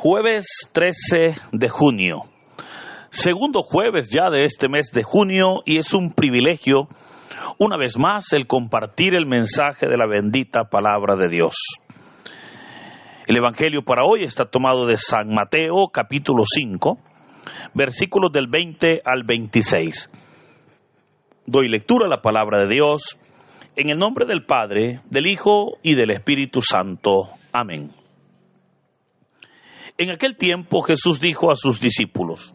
Jueves 13 de junio, segundo jueves ya de este mes de junio, y es un privilegio, una vez más, el compartir el mensaje de la bendita palabra de Dios. El evangelio para hoy está tomado de San Mateo, capítulo 5, versículos del 20 al 26. Doy lectura a la palabra de Dios, en el nombre del Padre, del Hijo y del Espíritu Santo. Amén. En aquel tiempo Jesús dijo a sus discípulos: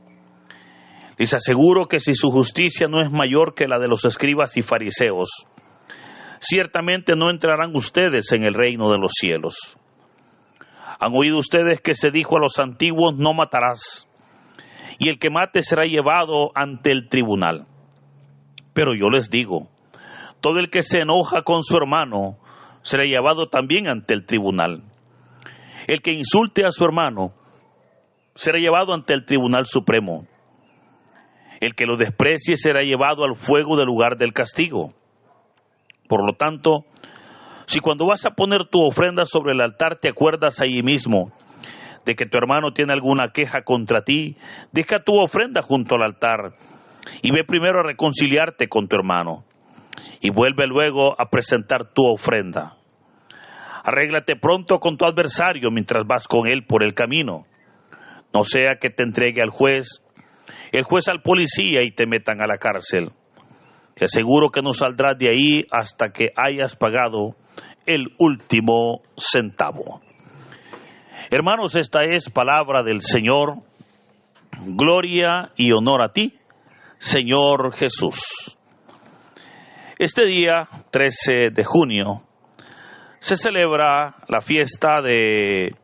les aseguro que si su justicia no es mayor que la de los escribas y fariseos, ciertamente no entrarán ustedes en el reino de los cielos. Han oído ustedes que se dijo a los antiguos: no matarás, y el que mate será llevado ante el tribunal. Pero yo les digo, todo el que se enoja con su hermano será llevado también ante el tribunal. El que insulte a su hermano será llevado ante el tribunal supremo. El que lo desprecie será llevado al fuego del lugar del castigo. Por lo tanto, si cuando vas a poner tu ofrenda sobre el altar te acuerdas allí mismo de que tu hermano tiene alguna queja contra ti, deja tu ofrenda junto al altar y ve primero a reconciliarte con tu hermano, y vuelve luego a presentar tu ofrenda. Arréglate pronto con tu adversario mientras vas con él por el camino. No sea que te entregue al juez, el juez al policía y te metan a la cárcel. Te aseguro que no saldrás de ahí hasta que hayas pagado el último centavo. Hermanos, esta es palabra del Señor. Gloria y honor a ti, Señor Jesús. Este día, 13 de junio, se celebra la fiesta de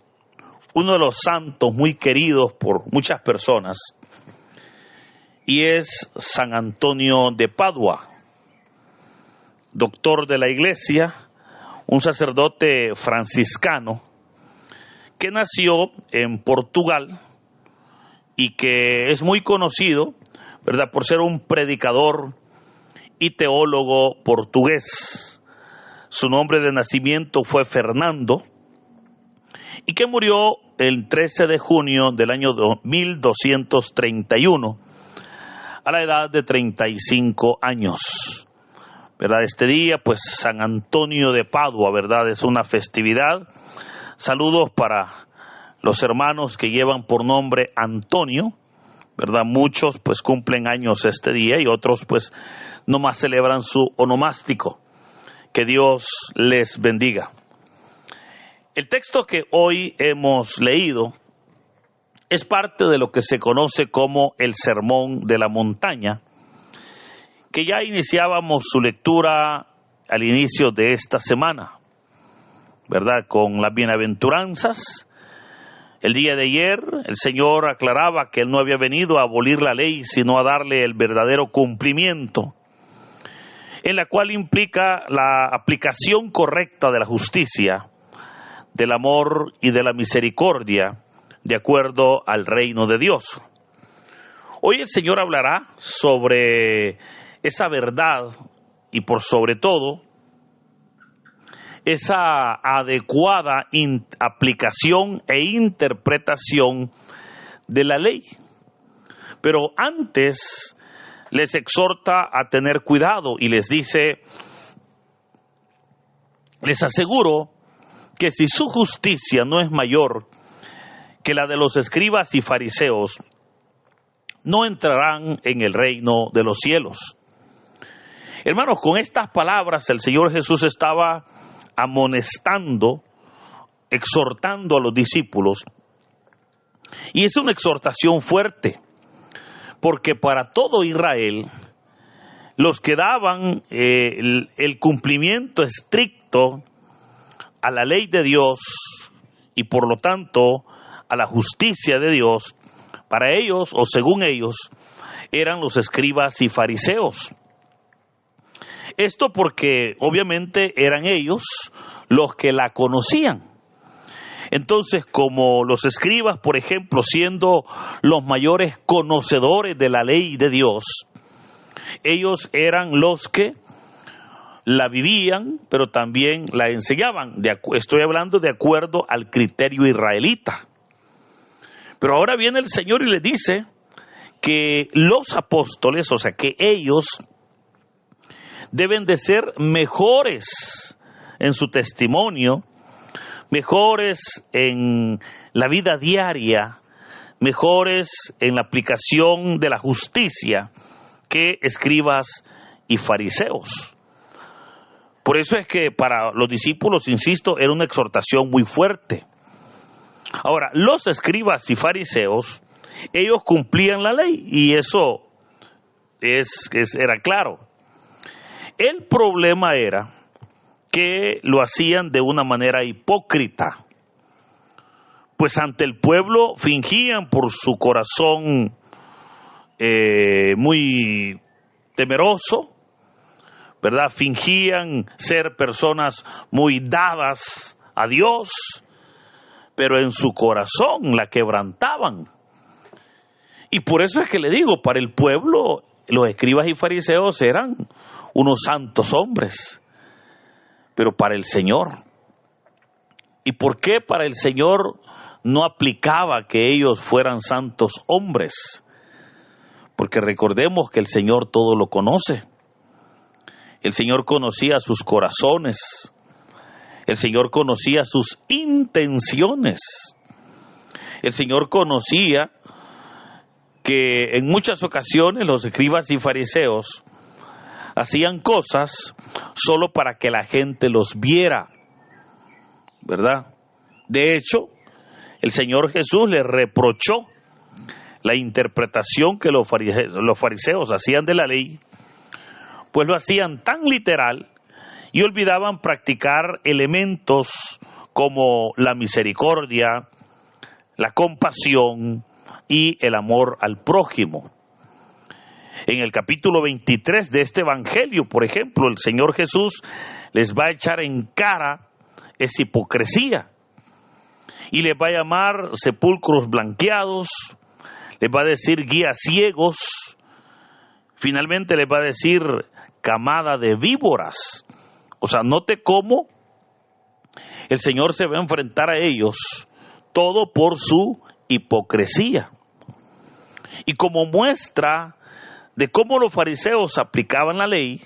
uno de los santos muy queridos por muchas personas, y es San Antonio de Padua, doctor de la Iglesia, un sacerdote franciscano que nació en Portugal y que es muy conocido, ¿verdad?, por ser un predicador y teólogo portugués. Su nombre de nacimiento fue Fernando, y que murió el 13 de junio del año 1231, a la edad de 35 años. ¿Verdad? Este día, pues, San Antonio de Padua, ¿verdad?, es una festividad. Saludos para los hermanos que llevan por nombre Antonio, ¿verdad? Muchos, pues, cumplen años este día, y otros, pues, nomás celebran su onomástico. Que Dios les bendiga. El texto que hoy hemos leído es parte de lo que se conoce como el Sermón de la Montaña, que ya iniciábamos su lectura al inicio de esta semana, ¿verdad?, con las bienaventuranzas. El día de ayer el Señor aclaraba que Él no había venido a abolir la ley, sino a darle el verdadero cumplimiento, en la cual implica la aplicación correcta de la justicia, del amor y de la misericordia, de acuerdo al reino de Dios. Hoy el Señor hablará sobre esa verdad y, por sobre todo, esa adecuada aplicación e interpretación de la ley. Pero antes les exhorta a tener cuidado y les dice: les aseguro que si su justicia no es mayor que la de los escribas y fariseos, no entrarán en el reino de los cielos. Hermanos, con estas palabras el Señor Jesús estaba amonestando, exhortando a los discípulos, y es una exhortación fuerte, porque para todo Israel, los que daban el cumplimiento estricto a la ley de Dios y por lo tanto a la justicia de Dios, para ellos, o según ellos, eran los escribas y fariseos. Esto porque obviamente eran ellos los que la conocían. Entonces, como los escribas, por ejemplo, siendo los mayores conocedores de la ley de Dios, ellos eran los que la vivían, pero también la enseñaban. Estoy hablando de acuerdo al criterio israelita. Pero ahora viene el Señor y les dice que los apóstoles, o sea, que ellos deben de ser mejores en su testimonio, mejores en la vida diaria, mejores en la aplicación de la justicia que escribas y fariseos. Por eso es que para los discípulos, insisto, era una exhortación muy fuerte. Ahora, los escribas y fariseos, ellos cumplían la ley y eso era claro. El problema era que lo hacían de una manera hipócrita, pues ante el pueblo fingían por su corazón muy temeroso, ¿verdad? Fingían ser personas muy dadas a Dios, pero en su corazón la quebrantaban. Y por eso es que le digo, para el pueblo, los escribas y fariseos eran unos santos hombres, pero para el Señor. ¿Y por qué para el Señor no aplicaba que ellos fueran santos hombres? Porque recordemos que el Señor todo lo conoce. El Señor conocía sus corazones. El Señor conocía sus intenciones. El Señor conocía que en muchas ocasiones los escribas y fariseos hacían cosas solo para que la gente los viera, ¿verdad? De hecho, el Señor Jesús les reprochó la interpretación que los fariseos hacían de la ley, pues lo hacían tan literal y olvidaban practicar elementos como la misericordia, la compasión y el amor al prójimo. En el capítulo 23 de este evangelio, por ejemplo, el Señor Jesús les va a echar en cara esa hipocresía y les va a llamar sepulcros blanqueados, les va a decir guías ciegos, finalmente les va a decir camada de víboras. O sea, note cómo el Señor se va a enfrentar a ellos, todo por su hipocresía. Y como muestra de cómo los fariseos aplicaban la ley,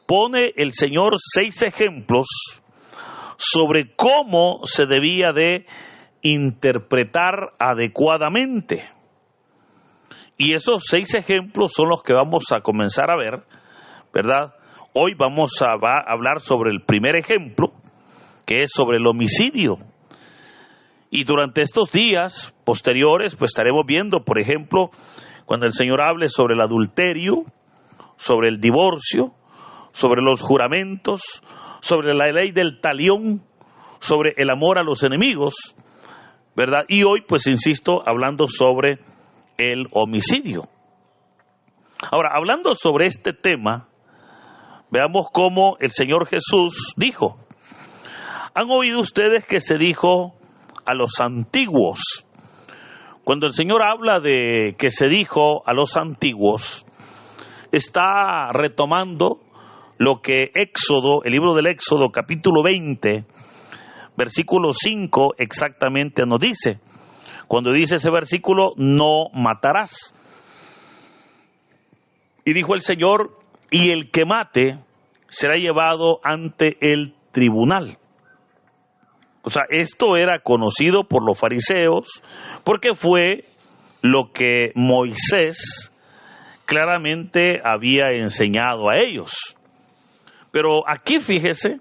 pone el Señor 6 ejemplos sobre cómo se debía de interpretar adecuadamente. Y esos 6 ejemplos son los que vamos a comenzar a ver, ¿verdad? Hoy vamos a hablar sobre el primer ejemplo, que es sobre el homicidio. Y durante estos días posteriores, pues estaremos viendo, por ejemplo, cuando el Señor hable sobre el adulterio, sobre el divorcio, sobre los juramentos, sobre la ley del talión, sobre el amor a los enemigos, ¿verdad? Y hoy, pues insisto, hablando sobre el homicidio. Ahora, hablando sobre este tema, veamos cómo el Señor Jesús dijo: ¿han oído ustedes que se dijo a los antiguos? Cuando el Señor habla de que se dijo a los antiguos, está retomando lo que Éxodo, el libro del Éxodo, capítulo 20, versículo 5, exactamente nos dice. Cuando dice ese versículo, no matarás. Y dijo el Señor, y el que mate será llevado ante el tribunal. O sea, esto era conocido por los fariseos porque fue lo que Moisés claramente había enseñado a ellos. Pero aquí, fíjese,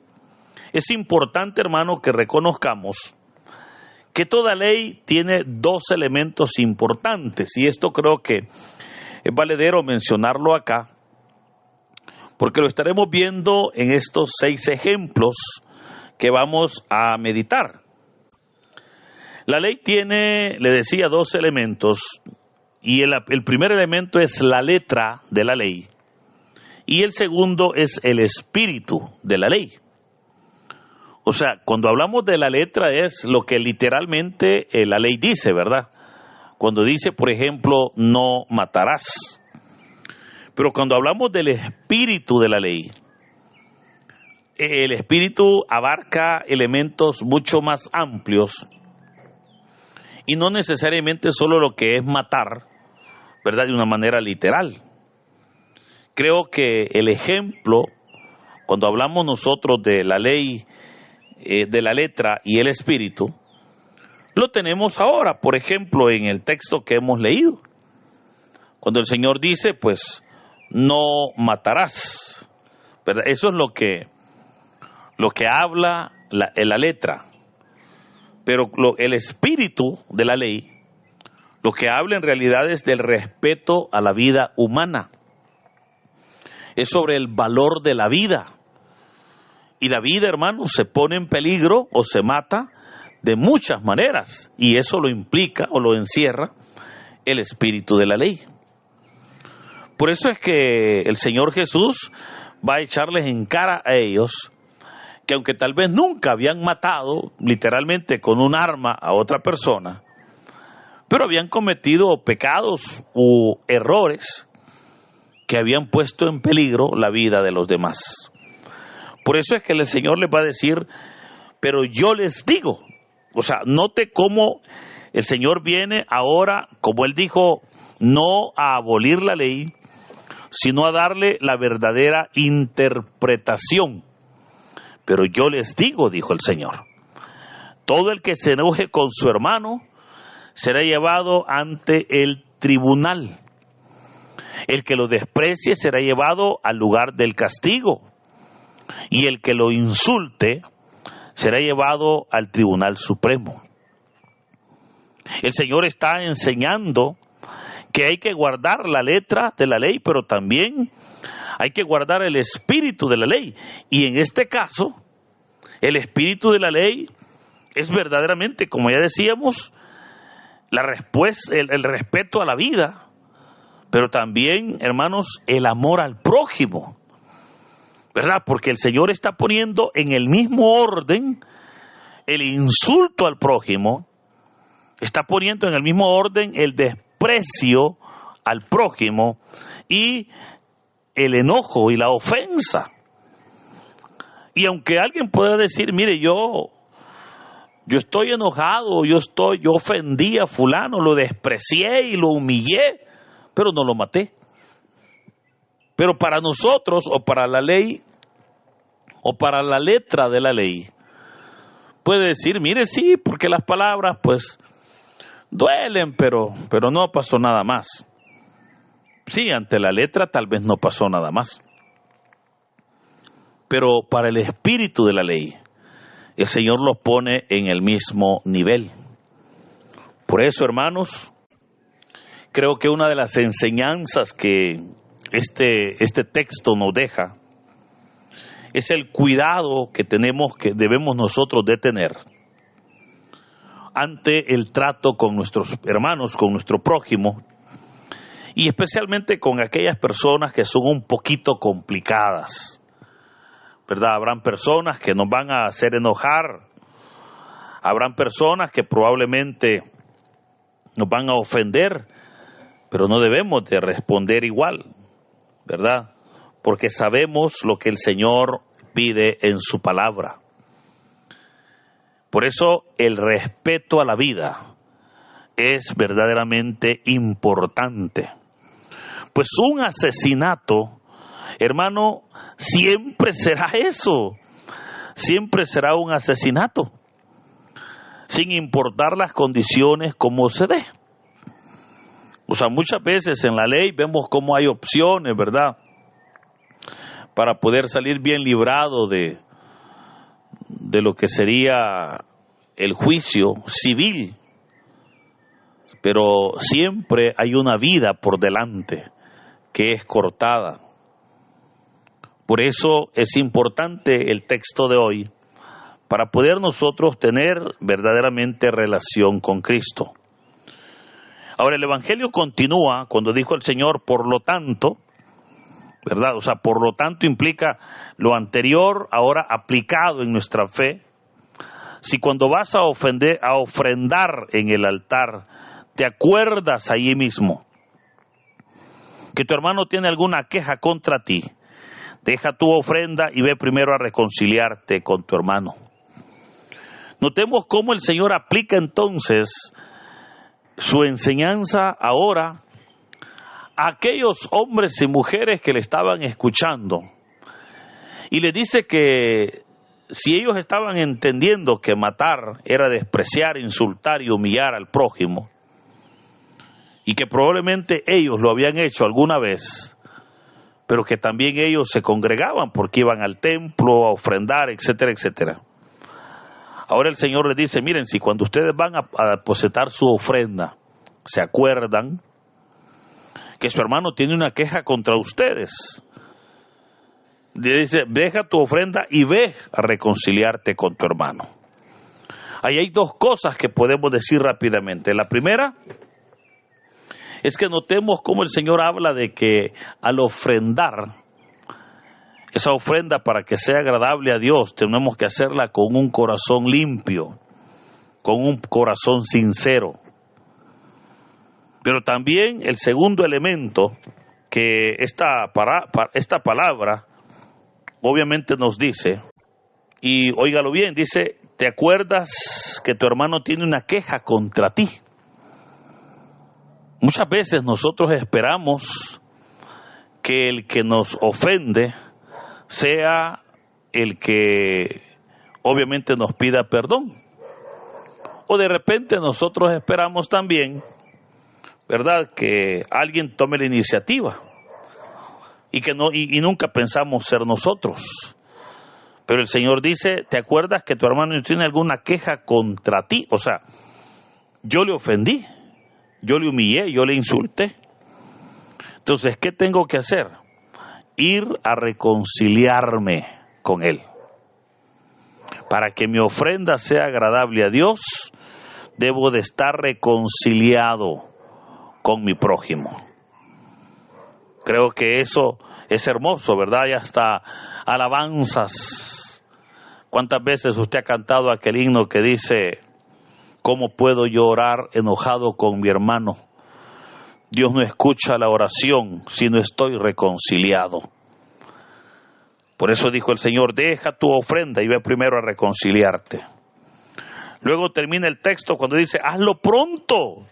es importante, hermano, que reconozcamos que toda ley tiene 2 elementos importantes, y esto creo que es valedero mencionarlo acá, porque lo estaremos viendo en estos 6 ejemplos que vamos a meditar. La ley tiene, le decía, 2 elementos, y el primer elemento es la letra de la ley, y el segundo es el espíritu de la ley. O sea, cuando hablamos de la letra es lo que literalmente la ley dice, ¿verdad? Cuando dice, por ejemplo, no matarás. Pero cuando hablamos del espíritu de la ley, el espíritu abarca elementos mucho más amplios Y no necesariamente solo lo que es matar, ¿verdad?, de una manera literal. Creo que el ejemplo, cuando hablamos nosotros de la ley, de la letra y el espíritu, lo tenemos ahora, por ejemplo, en el texto que hemos leído. Cuando el Señor dice, pues, no matarás, ¿verdad? Eso es lo que habla la letra. Pero el espíritu de la ley, lo que habla en realidad es del respeto a la vida humana. Es sobre el valor de la vida. Y la vida, hermanos, se pone en peligro o se mata de muchas maneras. Y eso lo implica o lo encierra el espíritu de la ley. Por eso es que el Señor Jesús va a echarles en cara a ellos que aunque tal vez nunca habían matado literalmente con un arma a otra persona, pero habían cometido pecados u errores que habían puesto en peligro la vida de los demás. Por eso es que el Señor les va a decir, pero yo les digo, o sea, note cómo el Señor viene ahora, como Él dijo, no a abolir la ley, sino a darle la verdadera interpretación. Pero yo les digo, dijo el Señor, todo el que se enoje con su hermano será llevado ante el tribunal. El que lo desprecie será llevado al lugar del castigo. Y el que lo insulte será llevado al Tribunal Supremo. El Señor está enseñando que hay que guardar la letra de la ley, pero también hay que guardar el espíritu de la ley. Y en este caso, el espíritu de la ley es verdaderamente, como ya decíamos, la respuesta, el respeto a la vida, pero también, hermanos, el amor al prójimo, ¿verdad? Porque el Señor está poniendo en el mismo orden el insulto al prójimo, está poniendo en el mismo orden el desprecio al prójimo y el enojo y la ofensa. Y aunque alguien pueda decir, mire, yo estoy enojado, yo ofendí a fulano, lo desprecié y lo humillé, pero no lo maté. Pero para nosotros, o para la ley, o para la letra de la ley, puede decir, mire, sí, porque las palabras, pues, duelen, pero no pasó nada más. Sí, ante la letra tal vez no pasó nada más. Pero para el espíritu de la ley, el Señor los pone en el mismo nivel. Por eso, hermanos, creo que una de las enseñanzas que este texto nos deja es el cuidado que debemos nosotros de tener ante el trato con nuestros hermanos, con nuestro prójimo, y especialmente con aquellas personas que son un poquito complicadas, ¿verdad? Habrán personas que nos van a hacer enojar, habrán personas que probablemente nos van a ofender, pero no debemos de responder igual, ¿verdad? Porque sabemos lo que el Señor pide en su palabra. Por eso el respeto a la vida es verdaderamente importante. Pues un asesinato, hermano, siempre será eso, siempre será un asesinato, sin importar las condiciones como se dé. O sea, muchas veces en la ley vemos cómo hay opciones, ¿verdad?, para poder salir bien librado de lo que sería el juicio civil. Pero siempre hay una vida por delante que es cortada. Por eso es importante el texto de hoy, para poder nosotros tener verdaderamente relación con Cristo. Ahora el Evangelio continúa cuando dijo el Señor, por lo tanto, ¿verdad? O sea, por lo tanto implica lo anterior ahora aplicado en nuestra fe. Si cuando vas a ofrendar en el altar, te acuerdas allí mismo que tu hermano tiene alguna queja contra ti, deja tu ofrenda y ve primero a reconciliarte con tu hermano. Notemos cómo el Señor aplica entonces su enseñanza ahora a aquellos hombres y mujeres que le estaban escuchando. Y le dice que si ellos estaban entendiendo que matar era despreciar, insultar y humillar al prójimo, y que probablemente ellos lo habían hecho alguna vez, pero que también ellos se congregaban porque iban al templo a ofrendar, etcétera, etcétera. Ahora el Señor les dice, miren, si cuando ustedes van a depositar su ofrenda, se acuerdan que su hermano tiene una queja contra ustedes, le dice, deja tu ofrenda y ve a reconciliarte con tu hermano. Ahí hay dos cosas que podemos decir rápidamente. La primera es que notemos cómo el Señor habla de que al ofrendar, esa ofrenda para que sea agradable a Dios, tenemos que hacerla con un corazón limpio, con un corazón sincero. Pero también el segundo elemento que esta palabra obviamente nos dice, y óigalo bien, dice, ¿te acuerdas que tu hermano tiene una queja contra ti? Muchas veces nosotros esperamos que el que nos ofende sea el que obviamente nos pida perdón. O de repente nosotros esperamos también, ¿verdad?, que alguien tome la iniciativa y que no y nunca pensamos ser nosotros. Pero el Señor dice, ¿te acuerdas que tu hermano tiene alguna queja contra ti? O sea, yo le ofendí, yo le humillé, yo le insulté. Entonces, ¿qué tengo que hacer? Ir a reconciliarme con él. Para que mi ofrenda sea agradable a Dios, debo de estar reconciliado con mi prójimo. Creo que eso es hermoso, ¿verdad? Y hasta alabanzas. ¿Cuántas veces usted ha cantado aquel himno que dice, ¿cómo puedo yo orar enojado con mi hermano? Dios no escucha la oración si no estoy reconciliado. Por eso dijo el Señor, deja tu ofrenda y ve primero a reconciliarte. Luego termina el texto cuando dice, hazlo pronto,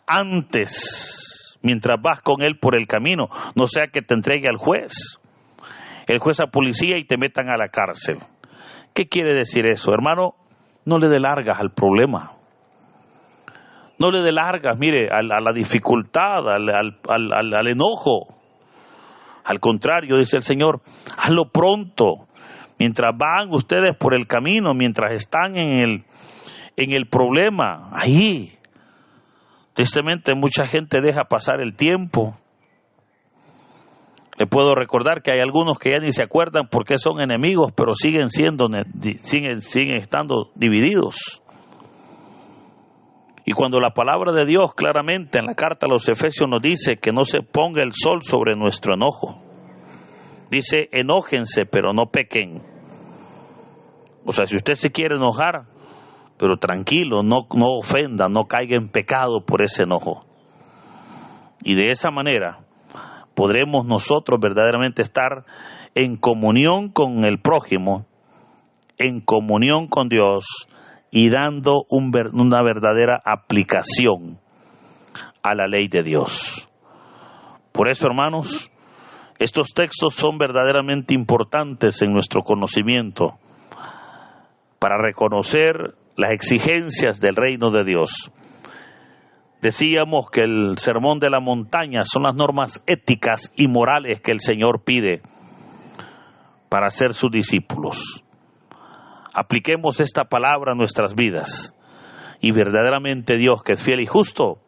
antes, mientras vas con él por el camino, no sea que te entregue al juez, el juez a policía y te metan a la cárcel. ¿Qué quiere decir eso, hermano? No le dé largas al problema. No le dé largas, mire, a la dificultad, al enojo. Al contrario, dice el Señor, hazlo pronto. Mientras van ustedes por el camino, mientras están en el problema, ahí. Tristemente, mucha gente deja pasar el tiempo. Le puedo recordar que hay algunos que ya ni se acuerdan por qué son enemigos, pero siguen estando divididos. Y cuando la palabra de Dios claramente en la carta a los Efesios nos dice que no se ponga el sol sobre nuestro enojo. Dice, enójense, pero no pequen. O sea, si usted se quiere enojar, pero tranquilo, no ofenda, no caiga en pecado por ese enojo. Y de esa manera podremos nosotros verdaderamente estar en comunión con el prójimo, en comunión con Dios, y dando una verdadera aplicación a la ley de Dios. Por eso, hermanos, estos textos son verdaderamente importantes en nuestro conocimiento para reconocer las exigencias del reino de Dios. Decíamos que el sermón de la montaña son las normas éticas y morales que el Señor pide para ser sus discípulos. Apliquemos esta palabra a nuestras vidas y verdaderamente Dios, que es fiel y justo,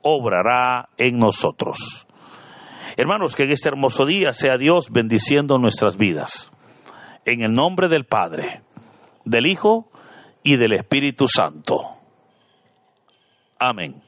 obrará en nosotros. Hermanos, que en este hermoso día sea Dios bendiciendo nuestras vidas. En el nombre del Padre, del Hijo y del Espíritu Santo. Amén.